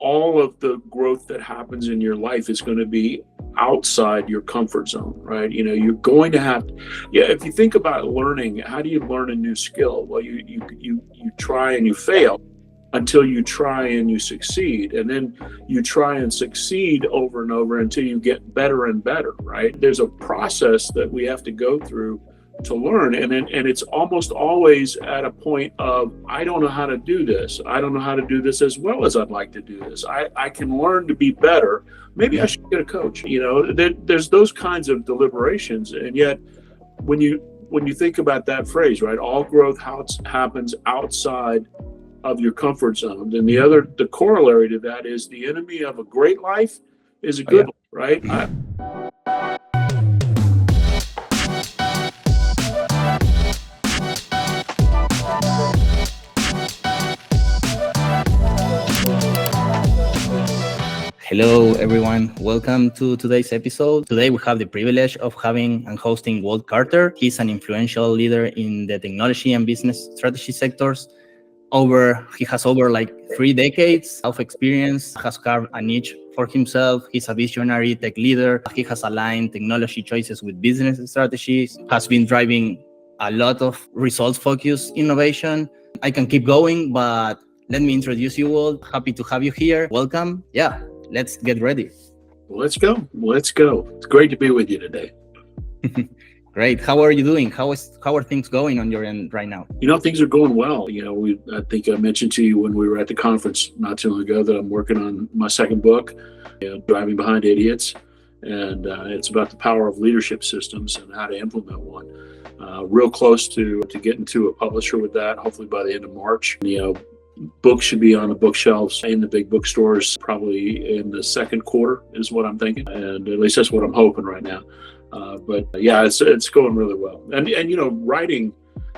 all of the growth that happens in your life is going to be outside your comfort zone, right? You're going to have, if you think about learning, how do you learn a new skill? Well, you try and you fail until you try and you succeed. And then you try and succeed over and over until you get better and better, right? There's a process that we have to go through to learn. And it's almost always at a point of, I don't know how to do this. I don't know how to do this as well as I'd like to do this. I can learn to be better. Maybe I should get a coach. There's those kinds of deliberations. And yet when you think about that phrase, right, all growth happens outside of your comfort zone. And the corollary to that is the enemy of a great life is a good life, right? Hello, everyone. Welcome to today's episode. Today, we have the privilege of having and hosting Walt Carter. He's an influential leader in the technology and business strategy sectors. He has over 3 decades of experience, has carved a niche for himself. He's a visionary tech leader. He has aligned technology choices with business strategies, has been driving a lot of results-focused innovation. I can keep going, but let me introduce you, Walt. Happy to have you here. Welcome. Yeah. Let's get ready. Let's go. It's great to be with you today. Great. How are you doing? How are things going on your end right now? Things are going well. I think I mentioned to you when we were at the conference not too long ago that I'm working on my second book, Driving Behind Idiots. And it's about the power of leadership systems and how to implement one. Real close to getting to a publisher with that, hopefully by the end of March. Books should be on the bookshelves in the big bookstores probably in the second quarter is what I'm thinking, and at least that's what I'm hoping right now. But it's going really well. And writing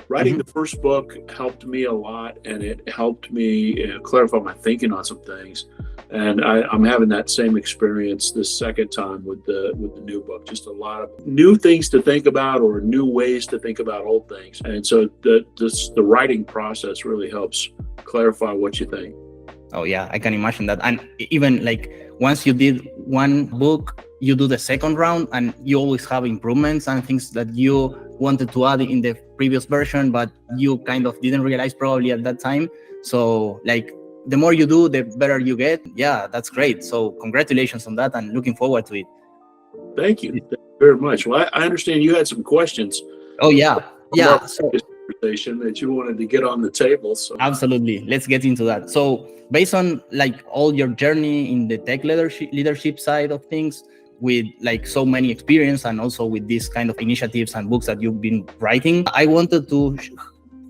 the first book helped me a lot, and it helped me clarify my thinking on some things. And I'm having that same experience this second time with the new book. Just a lot of new things to think about, or new ways to think about old things. And so the writing process really helps clarify what you think. Oh yeah, I can imagine that. And even once you did one book, you do the second round, and you always have improvements and things that you wanted to add in the previous version, but you kind of didn't realize probably at that time. So the more you do, the better you get. Yeah, that's great. So congratulations on that, and looking forward to it. Thank you. Thank you very much. Well, I understand you had some questions. Oh yeah. Yeah. So that you wanted to get on the table. So absolutely. Let's get into that. So based on all your journey in the tech leadership side of things, with so many experience, and also with these kind of initiatives and books that you've been writing, I wanted to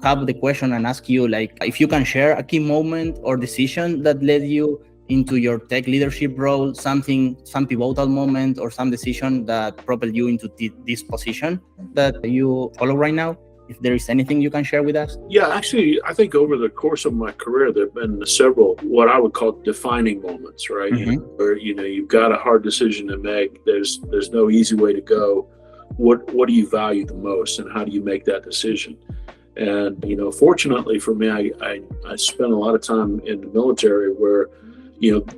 have the question and ask you if you can share a key moment or decision that led you into your tech leadership role, some pivotal moment or some decision that propelled you into this position that you follow right now. If there is anything you can share with us. Yeah, actually, I think over the course of my career, there have been several what I would call defining moments, right? Where you've got a hard decision to make. There's no easy way to go. What do you value the most, and how do you make that decision? And fortunately for me, I spent a lot of time in the military where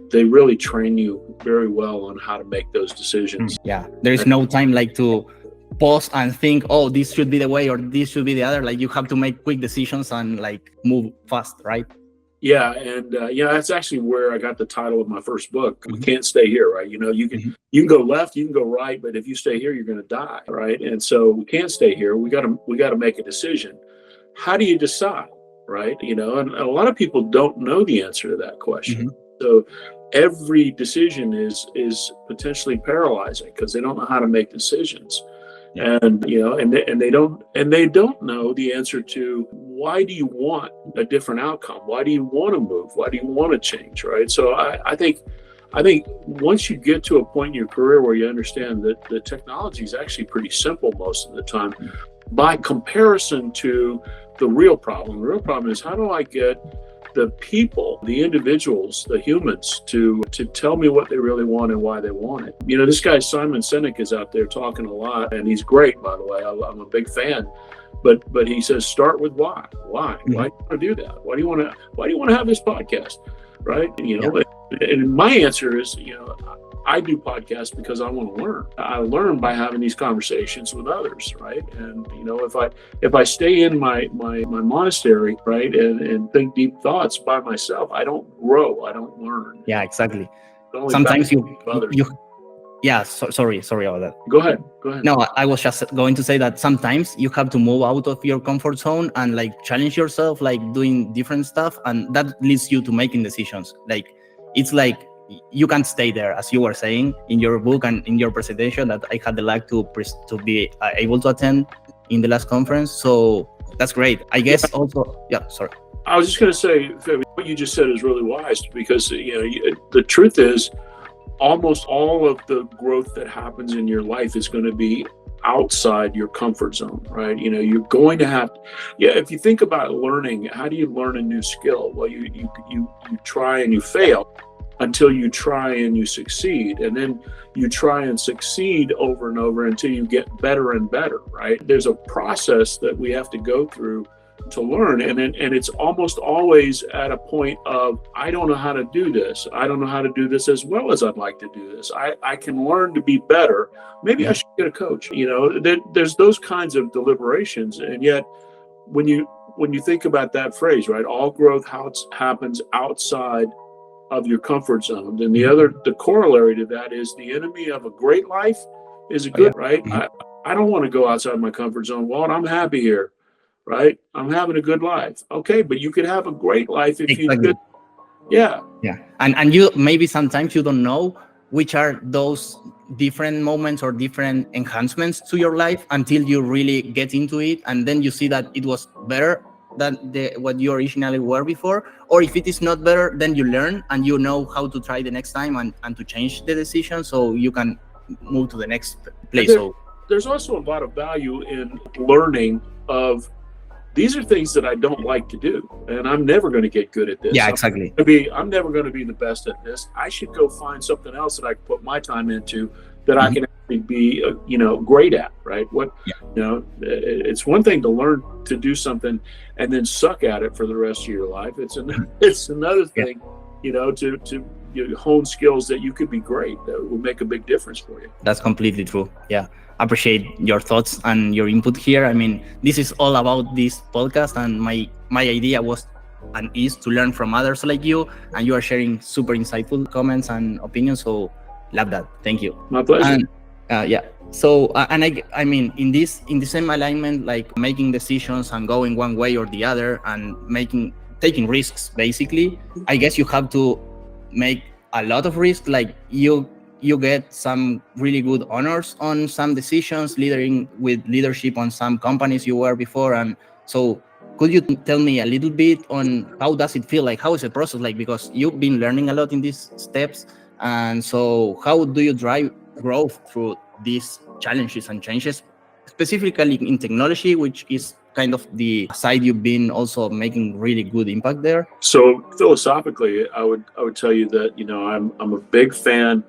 they really train you very well on how to make those decisions. Yeah, there is no time to pause and think, oh, this should be the way or this should be the other. You have to make quick decisions and move fast, right? Yeah, and that's actually where I got the title of my first book. We can't stay here, right? You can go left, you can go right, but if you stay here, you're going to die, right? And so we can't stay here. We got to make a decision. How do you decide, right? And a lot of people don't know the answer to that question. So every decision is potentially paralyzing because they don't know how to make decisions. Yeah. And they don't know the answer to why do you want a different outcome? Why do you want to move? Why do you want to change? Right. So I think once you get to a point in your career where you understand that the technology is actually pretty simple most of the time, by comparison to the real problem is how do I get the people, the individuals, the humans to tell me what they really want and why they want it. This guy Simon Sinek is out there talking a lot, and he's great, by the way. I'm a big fan, but he says start with why. Why do you want to do that? Why do you want to have this podcast? Right? And my answer is, I do podcasts because I want to learn. I learn by having these conversations with others, right? And if I stay in my monastery, right, and think deep thoughts by myself, I don't grow. I don't learn. Yeah, exactly. Only Sometimes others. Yeah, sorry about that. Go ahead. No, I was just going to say that sometimes you have to move out of your comfort zone and like challenge yourself, like doing different stuff, and that leads you to making decisions. Like it's like you can't stay there, as you were saying in your book and in your presentation that I had the luck to be able to attend in the last conference. So that's great. I guess also, yeah, sorry. I was just going to say, what you just said is really wise, because the truth is, almost all of the growth that happens in your life is going to be outside your comfort zone, right? You're going to have, if you think about learning, how do you learn a new skill? Well, you try and you fail until you try and you succeed. And then you try and succeed over and over until you get better and better, right? There's a process that we have to go through to learn, and it's almost always at a point of, I don't know how to do this. I don't know how to do this as well as I'd like to do this. I can learn to be better. Maybe I should get a coach. There's those kinds of deliberations, and yet when you think about that phrase, right, all growth happens outside of your comfort zone. And the corollary to that is the enemy of a great life is a good, right? I don't want to go outside my comfort zone. Walt, I'm happy here. Right? I'm having a good life. Okay, but you could have a great life if you could. Yeah. And you maybe sometimes you don't know which are those different moments or different enhancements to your life until you really get into it, and then you see that it was better than what you originally were before. Or if it is not better, then you learn and you know how to try the next time and to change the decision so you can move to the next place. There's also a lot of value in learning of, these are things that I don't like to do, and I'm never going to get good at this. Yeah, exactly. I'm never going to be the best at this. I should go find something else that I can put my time into that I can actually be, great at, right? It's one thing to learn to do something and then suck at it for the rest of your life. It's another thing, to hone skills that you could be great, that will make a big difference for you. That's completely true. Yeah. Appreciate your thoughts and your input here. I mean, this is all about this podcast, and my idea was and is to learn from others like you, and you are sharing super insightful comments and opinions. So love that. Thank you. My pleasure. And, So, I mean, in the same alignment, like making decisions and going one way or the other and taking risks, basically, I guess you have to make a lot of risks. Like you get some really good honors on some decisions, leadership on some companies you were before. And so could you tell me a little bit on how does it feel like? How is the process like? Because you've been learning a lot in these steps. And so how do you drive growth through these challenges and changes, specifically in technology, which is kind of the side you've been also making really good impact there? So philosophically, I would tell you that, I'm a big fan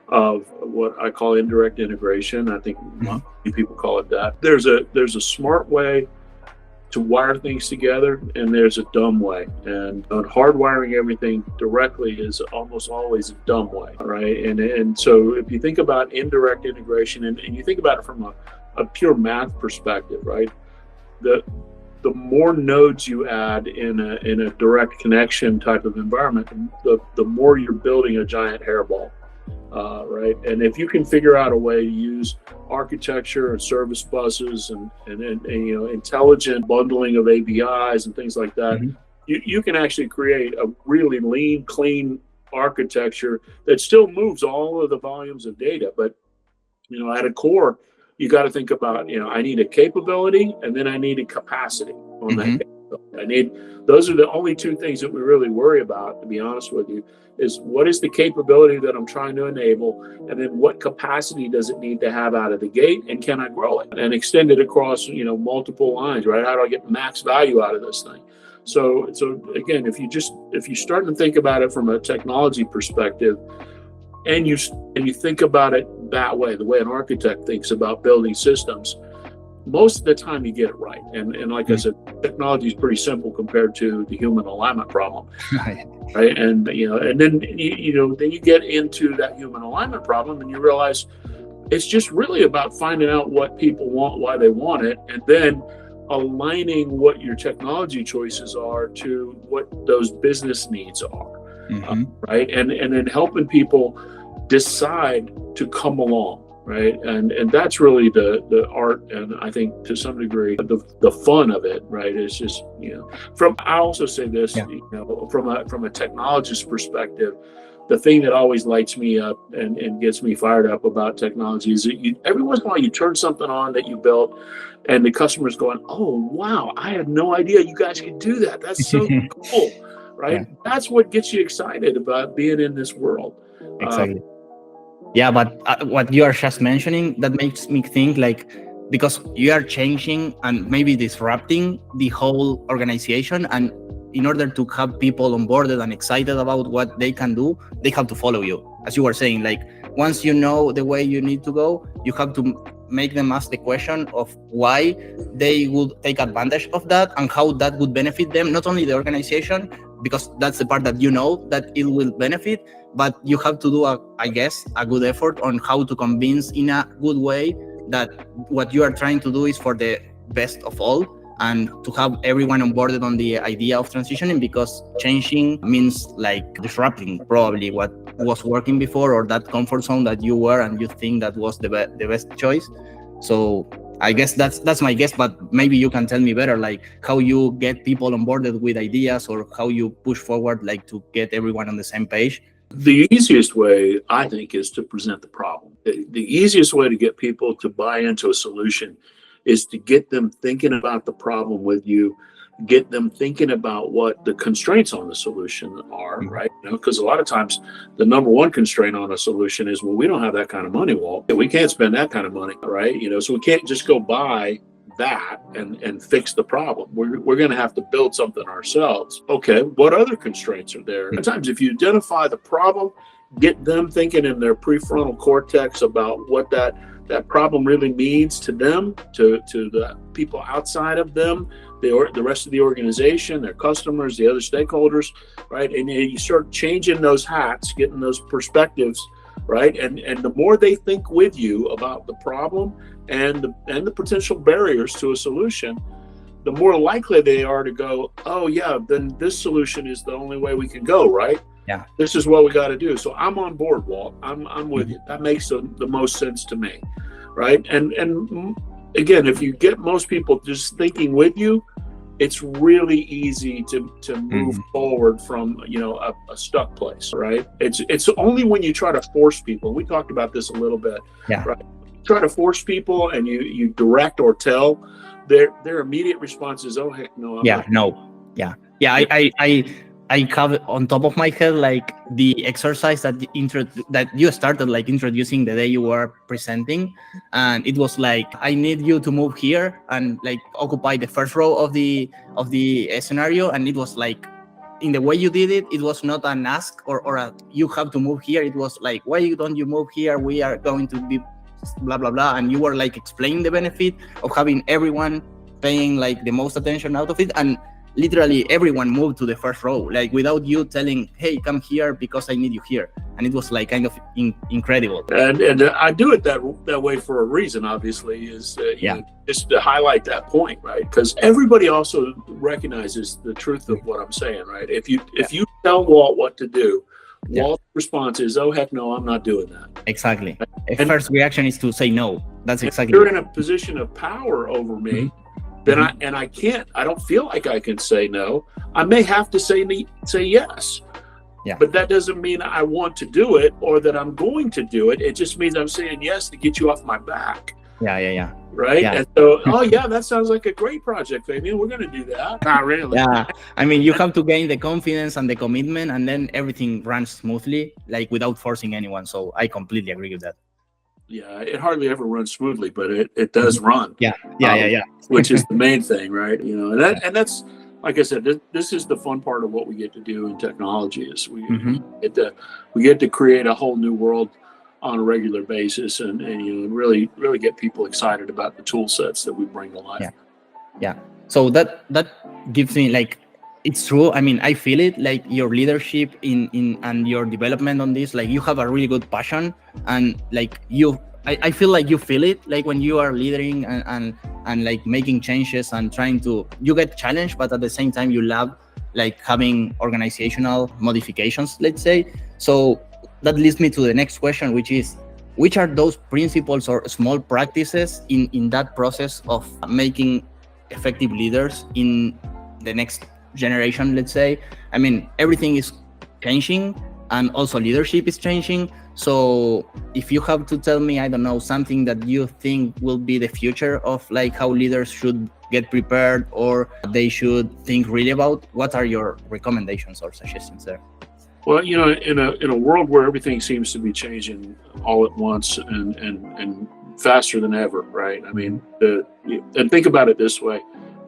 of what I call indirect integration. I think many people call it that. There's a smart way to wire things together, and there's a dumb way. And hardwiring everything directly is almost always a dumb way, right? And so if you think about indirect integration, and you think about it from a pure math perspective, right? The more nodes you add in a direct connection type of environment, the more you're building a giant hairball. Right, and if you can figure out a way to use architecture and service buses and intelligent bundling of APIs and things like that, you can actually create a really lean, clean architecture that still moves all of the volumes of data. But at a core, you got to think about I need a capability, and then I need a capacity on that capability. Those are the only two things that we really worry about, to be honest with you, is what is the capability that I'm trying to enable, and then what capacity does it need to have out of the gate, and can I grow it and extend it across multiple lines, right? How do I get max value out of this thing? So again, if you start to think about it from a technology perspective, and you think about it that way, the way an architect thinks about building systems, most of the time you get it right. And like I said, technology is pretty simple compared to the human alignment problem. Right. And, and then, then you get into that human alignment problem and you realize it's just really about finding out what people want, why they want it, and then aligning what your technology choices are to what those business needs are. Right. And then helping people decide to come along. Right. And that's really the art. And I think to some degree, the fun of it. Right. It's just, I also say this, from a technologist perspective, the thing that always lights me up and gets me fired up about technology is that every once in a while you turn something on that you built and the customer's going, oh, wow, I had no idea you guys could do that. That's so cool. Right. Yeah. That's what gets you excited about being in this world. Exactly. Yeah, but what you are just mentioning, that makes me think because you are changing and maybe disrupting the whole organization, and in order to have people onboarded and excited about what they can do, they have to follow you. As you were saying, once you know the way you need to go, you have to make them ask the question of why they would take advantage of that and how that would benefit them, not only the organization, because that's the part that that it will benefit, but you have to do a good effort on how to convince in a good way that what you are trying to do is for the best of all, and to have everyone onboarded on the idea of transitioning, because changing means disrupting probably what was working before, or that comfort zone that you were and you think that was the best choice. So I guess that's my guess, but maybe you can tell me better, how you get people onboarded with ideas, or how you push forward, to get everyone on the same page. The easiest way, I think, is to present the problem. The easiest way to get people to buy into a solution is to get them thinking about the problem with you, get them thinking about what the constraints on the solution are, right? Because a lot of times the number one constraint on a solution is, well, we don't have that kind of money, Walt. We can't spend that kind of money, right? So we can't just go buy that and fix the problem. We're going to have to build something ourselves. Okay, what other constraints are there? Sometimes if you identify the problem, get them thinking in their prefrontal cortex about what that problem really means to them, to the people outside of them, the rest of the organization, their customers, the other stakeholders, right? And you start changing those hats, getting those perspectives, right? And the more they think with you about the problem and the potential barriers to a solution, the more likely they are to go, oh yeah, then this solution is the only way we can go, right? Yeah. This is what we got to do. So I'm on board, Walt. I'm with you. That makes the most sense to me, right? And again, if you get most people just thinking with you, it's really easy to move forward from a stuck place, right? It's only when you try to force people. We talked about this a little bit, right? Try to force people and you direct or tell, their immediate response is, oh heck no. I have on top of my head the exercise that you started introducing the day you were presenting, and it was I need you to move here and occupy the first row of the scenario, and it was in the way you did it, it was not an ask or you have to move here. It was why don't you move here? We are going to be blah blah blah, and you were explaining the benefit of having everyone paying the most attention out of it, and literally everyone moved to the first row, without you telling, hey, come here because I need you here. And it was kind of incredible. And I do it that way for a reason, obviously, is just to highlight that point, right? Because everybody also recognizes the truth of what I'm saying, right? If you tell Walt what to do, Walt's response is, oh heck no, I'm not doing that. Exactly. First reaction is to say no. That's exactly. If you're in a position of power over me, then I don't feel like I can say no. I may have to say yes. Yeah. But that doesn't mean I want to do it or that I'm going to do it. It just means I'm saying yes to get you off my back. Yeah. Right? Yeah. And so, oh yeah, that sounds like a great project, Fabian. We're going to do that. Not really. Yeah. I mean, you have to gain the confidence and the commitment, and then everything runs smoothly, without forcing anyone. So I completely agree with that. Yeah, it hardly ever runs smoothly, but it does run. Yeah. Which is the main thing, right? And that's, like I said, this is the fun part of what we get to do in technology is we get to create a whole new world on a regular basis, and really get people excited about the tool sets that we bring to life. Yeah. So that gives me like, it's true. I mean, I feel it, like your leadership in and your development on this, like you have a really good passion, and like I feel like you feel it, like when you are leading and like making changes and trying to, you get challenged, but at the same time you love like having organizational modifications, let's say. So that leads me to the next question, which is, which are those principles or small practices in that process of making effective leaders in the next generation, let's say? I mean, everything is changing, and also leadership is changing. So if you have to tell me, I don't know, something that you think will be the future of like how leaders should get prepared or they should think really about, what are your recommendations or suggestions there? Well, in a world where everything seems to be changing all at once and faster than ever, right? I mean, and think about it this way.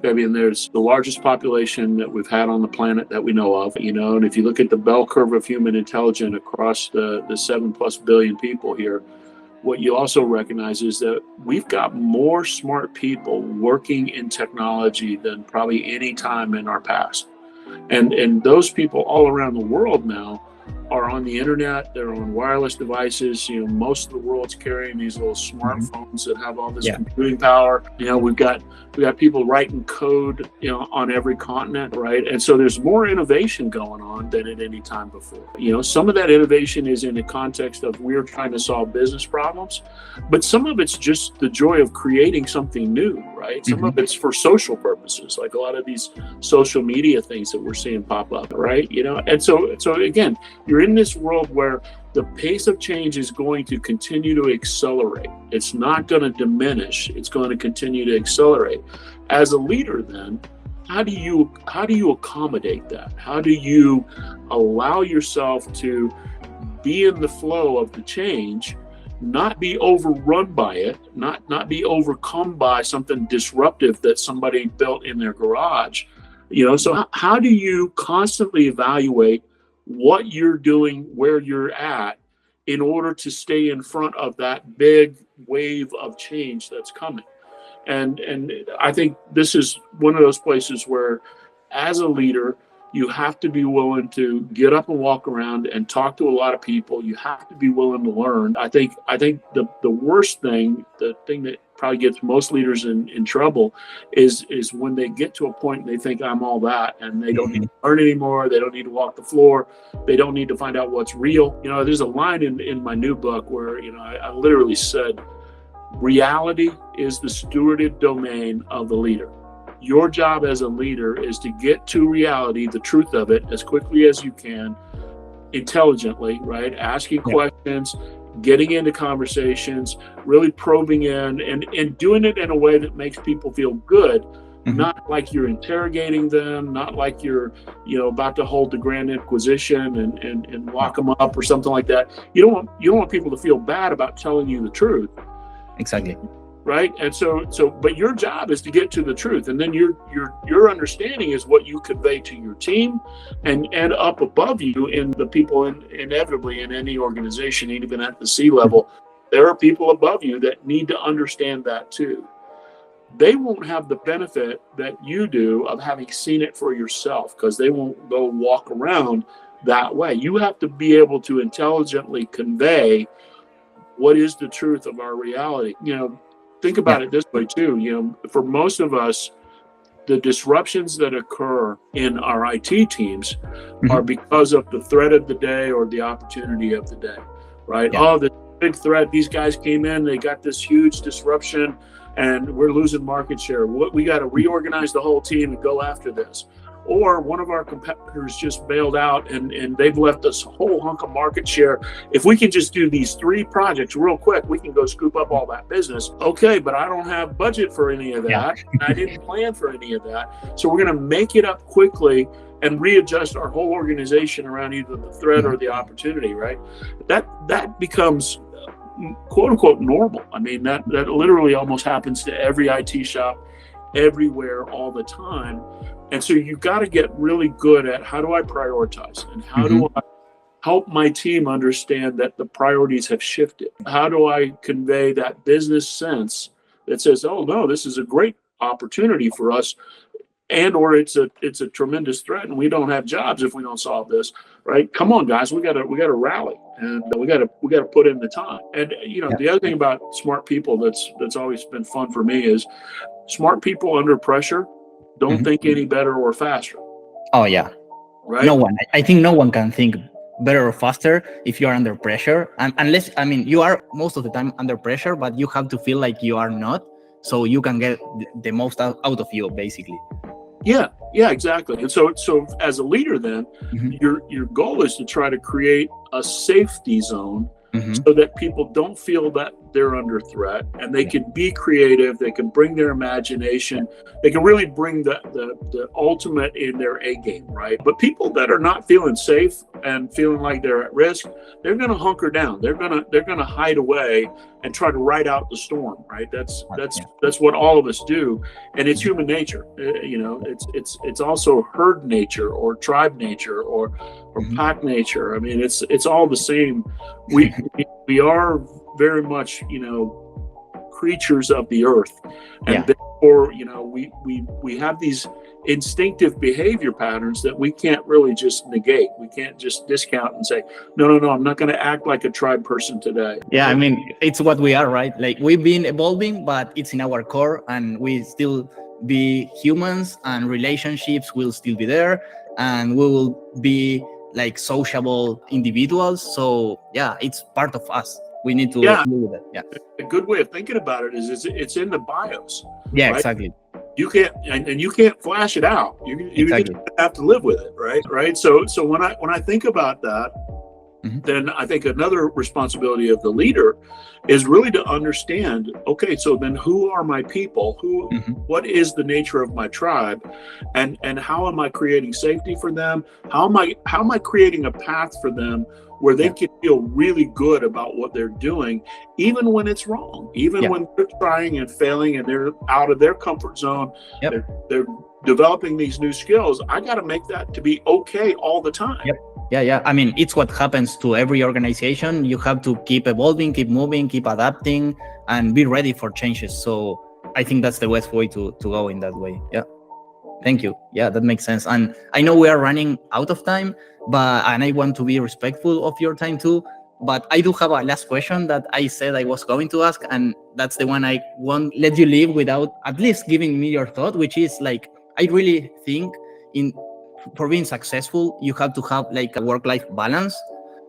I mean, there's the largest population that we've had on the planet that we know of, and if you look at the bell curve of human intelligence across the 7+ billion people here, what you also recognize is that we've got more smart people working in technology than probably any time in our past. And those people all around the world now are on the internet, they're on wireless devices. Most of the world's carrying these little smartphones that have all this computing power. We've got people writing code, on every continent, right? And so there's more innovation going on than at any time before. Some of that innovation is in the context of we're trying to solve business problems, but some of it's just the joy of creating something new, right? Some of it's for social purposes, like a lot of these social media things that we're seeing pop up, right? And so again, you're in this world where the pace of change is going to continue to accelerate. It's not going to diminish. It's going to continue to accelerate. As a leader, then, how do you accommodate that? How do you allow yourself to be in the flow of the change, not be overrun by it, not be overcome by something disruptive that somebody built in their garage? So how do you constantly evaluate what you're doing, where you're at, in order to stay in front of that big wave of change that's coming? And I think this is one of those places where, as a leader, you have to be willing to get up and walk around and talk to a lot of people. You have to be willing to learn. I think the worst thing, the thing that probably gets most leaders in trouble is when they get to a point and they think I'm all that, and they don't need to learn anymore. They don't need to walk the floor. They don't need to find out what's real. There's a line in my new book where, I literally said, reality is the stewarded domain of the leader. Your job as a leader is to get to reality, the truth of it, as quickly as you can, intelligently, right? Asking questions, getting into conversations, really probing in, and doing it in a way that makes people feel good, not like you're interrogating them, not like you're, about to hold the Grand Inquisition and lock them up or something like that. You don't want people to feel bad about telling you the truth. Exactly. Right. And so, but your job is to get to the truth. And then your understanding is what you convey to your team and up above you in the people inevitably in any organization, even at the C level, there are people above you that need to understand that too. They won't have the benefit that you do of having seen it for yourself, because they won't go walk around that way. You have to be able to intelligently convey what is the truth of our reality. Think about it this way too. For most of us, the disruptions that occur in our IT teams are because of the threat of the day or the opportunity of the day, right? Oh, this big threat, these guys came in, they got this huge disruption, and we're losing market share. We got to reorganize the whole team and go after this. Or one of our competitors just bailed out and they've left us a whole hunk of market share. If we can just do these 3 projects real quick, we can go scoop up all that business. Okay, but I don't have budget for any of that. And I didn't plan for any of that. So we're going to make it up quickly and readjust our whole organization around either the threat or the opportunity, right? That becomes quote unquote normal. I mean, that literally almost happens to every IT shop everywhere all the time. And so you've got to get really good at, how do I prioritize, and how do I help my team understand that the priorities have shifted? How do I convey that business sense that says, oh no, this is a great opportunity for us, and or it's a tremendous threat and we don't have jobs if we don't solve this, right? Come on, guys, we gotta rally, and we gotta put in the time. And the other thing about smart people that's always been fun for me is smart people under pressure don't think any better or faster. Oh yeah. Right? No one. I think no one can think better or faster if you are under pressure. And unless, you are most of the time under pressure, but you have to feel like you are not, so you can get the most out of you, basically. Yeah, exactly. And so as a leader, then your goal is to try to create a safety zone so that people don't feel that they're under threat, and they can be creative, they can bring their imagination, they can really bring the ultimate in their A game, right? But people that are not feeling safe and feeling like they're at risk, they're going to hunker down. They're going to hide away and try to ride out the storm, right? That's what all of us do, and it's human nature. It's also herd nature or tribe nature or pack nature. I mean, it's all the same. We are very much creatures of the earth, and therefore we have these instinctive behavior patterns that we can't really just negate. We can't just discount and say no, I'm not going to act like a tribe person today. It's what we are, right? Like, we've been evolving, but it's in our core, and we still be humans, and relationships will still be there, and we will be like sociable individuals. So yeah, it's part of us. We need to deal with it. Yeah. A good way of thinking about it is it's in the BIOS. Yeah, right? exactly. You can't, and you can't flash it out. You Exactly. just have to live with it, right? So when I think about that, then I think another responsibility of the leader is really to understand, okay, so then who are my people? What is the nature of my tribe, and how am I creating safety for them? How am I creating a path for them where they can feel really good about what they're doing, even when it's wrong, even when they're trying and failing and they're out of their comfort zone, they're developing these new skills. I got to make that to be okay all the time. Yeah. It's what happens to every organization. You have to keep evolving, keep moving, keep adapting, and be ready for changes. So I think that's the best way to go in that way. Yeah. Thank you. Yeah, that makes sense. And I know we are running out of time, and I want to be respectful of your time too. But I do have a last question that I said I was going to ask, and that's the one I won't let you leave without at least giving me your thought, which is like, I really think for being successful, you have to have like a work-life balance.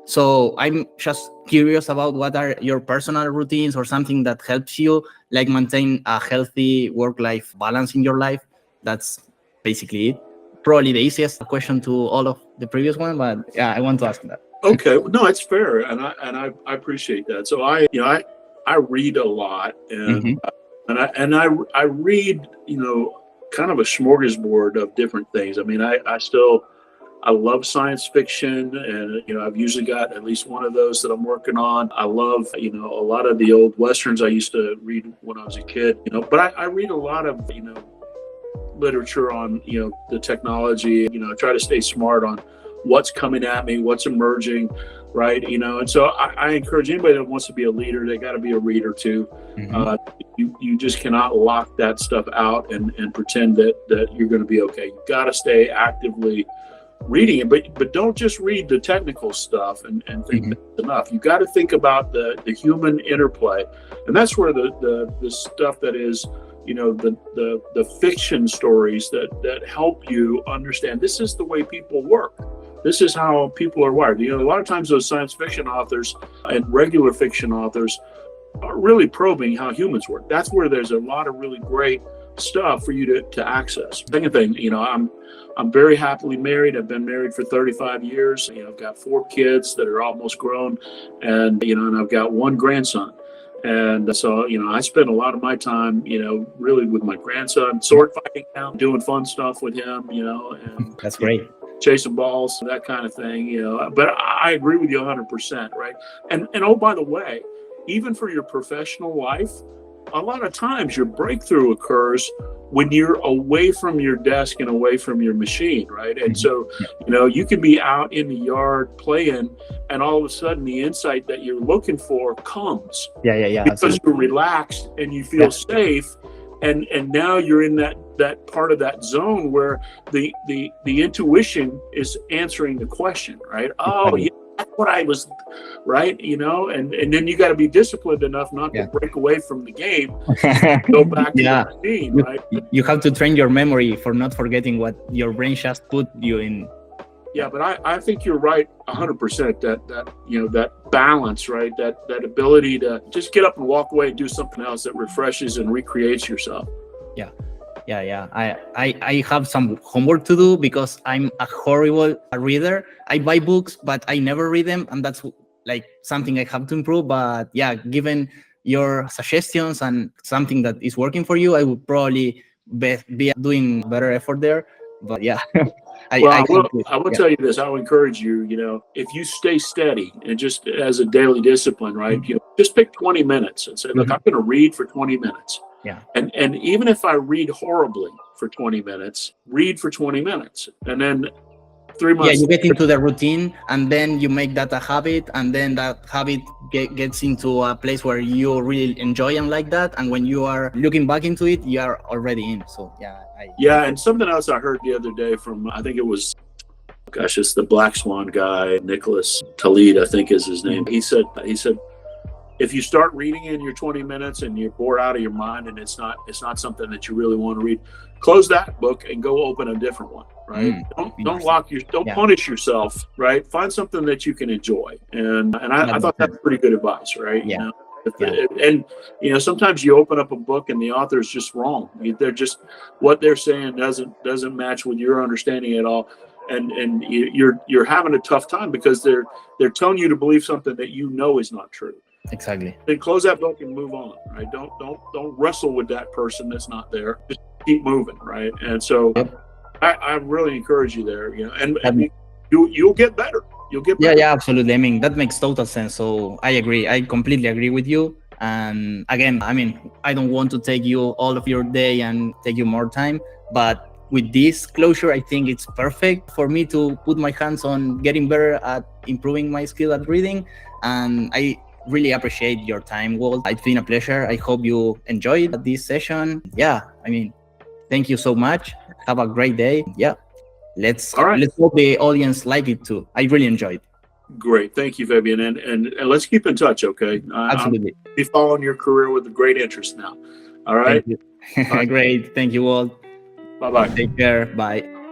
So I'm just curious about what are your personal routines or something that helps you like maintain a healthy work-life balance in your life. That's basically it. Probably the easiest question to all of the previous one, but yeah, I want to ask that. Okay, no, it's fair, and I appreciate that. So I read a lot, and I read kind of a smorgasbord of different things. I mean, I love science fiction, and I've usually got at least one of those that I'm working on. I love a lot of the old westerns I used to read when I was a kid. But I read a lot of literature on the technology. I try to stay smart on what's coming at me, what's emerging, right? And so I encourage anybody that wants to be a leader, they got to be a reader too. You just cannot lock that stuff out and pretend that you're going to be okay. You got to stay actively reading it, but don't just read the technical stuff and think that's enough. You got to think about the human interplay, and that's where the stuff that is the fiction stories that help you understand this is the way people work. This is how people are wired. A lot of times those science fiction authors and regular fiction authors are really probing how humans work. That's where there's a lot of really great stuff for you to access. Second thing, I'm very happily married. I've been married for 35 years. I've got 4 kids that are almost grown, and and I've got 1 grandson. And so, I spend a lot of my time, really with my grandson, sword fighting now, doing fun stuff with him, and that's great. Chasing balls, that kind of thing, But I agree with you 100%, right? And oh, by the way, even for your professional life, a lot of times your breakthrough occurs when you're away from your desk and away from your machine, right? And so, Yeah. you can be out in the yard playing, and all of a sudden the insight that you're looking for comes Yeah. because Absolutely. you're relaxed and you feel safe. And now you're in that part of that zone where the intuition is answering the question, right? Oh, yeah, that's what I was, right? And then you got to be disciplined enough not to break away from the game, go back to the machine, right? You have to train your memory for not forgetting what your brain just put you in. Yeah, but I think you're right 100% that balance, right? That ability to just get up and walk away and do something else that refreshes and recreates yourself. Yeah. I have some homework to do because I'm a horrible reader. I buy books, but I never read them, and that's like something I have to improve. But yeah, given your suggestions and something that is working for you, I would probably be doing better effort there. But yeah. I will tell you this. I will encourage you, if you stay steady and just as a daily discipline, right? Just pick 20 minutes and say, look, I'm going to read for 20 minutes. Yeah. And even if I read horribly for 20 minutes, read for 20 minutes. And then 3 months. Yeah, you get into the routine, and then you make that a habit, and then that habit gets into a place where you really enjoy and like that. And when you are looking back into it, you are already in. So yeah. And something else I heard the other day from, I think it was, it's the Black Swan guy, Nicholas Talib, I think is his name. He said, if you start reading in your 20 minutes and you're bored out of your mind and it's not something that you really want to read, close that book and go open a different one, right? Don't punish yourself, right? Find something that you can enjoy. And I thought that's pretty good advice, right? Yeah. And sometimes you open up a book and the author is just wrong. They're just, what they're saying doesn't match with your understanding at all. And you're having a tough time because they're telling you to believe something that is not true. Exactly. Then close that book and move on, right? Don't wrestle with that person that's not there. Just keep moving, right? And so I really encourage you there, and you'll get better. You'll get better. Yeah, absolutely. I mean, that makes total sense. So I agree. I completely agree with you. And again, I mean, I don't want to take you all of your day and take you more time, but with this closure, I think it's perfect for me to put my hands on getting better at improving my skill at reading. And I really appreciate your time, Walt. It's been a pleasure. I hope you enjoyed this session. Yeah, I mean, thank you so much. Have a great day. Yeah, let's hope the audience like it too. I really enjoyed. Great, thank you, Fabian, and let's keep in touch, okay? Absolutely. I'll be following your career with a great interest now. All right. Thank you. Great. Thank you, Walt. Bye-bye. Take care. Bye.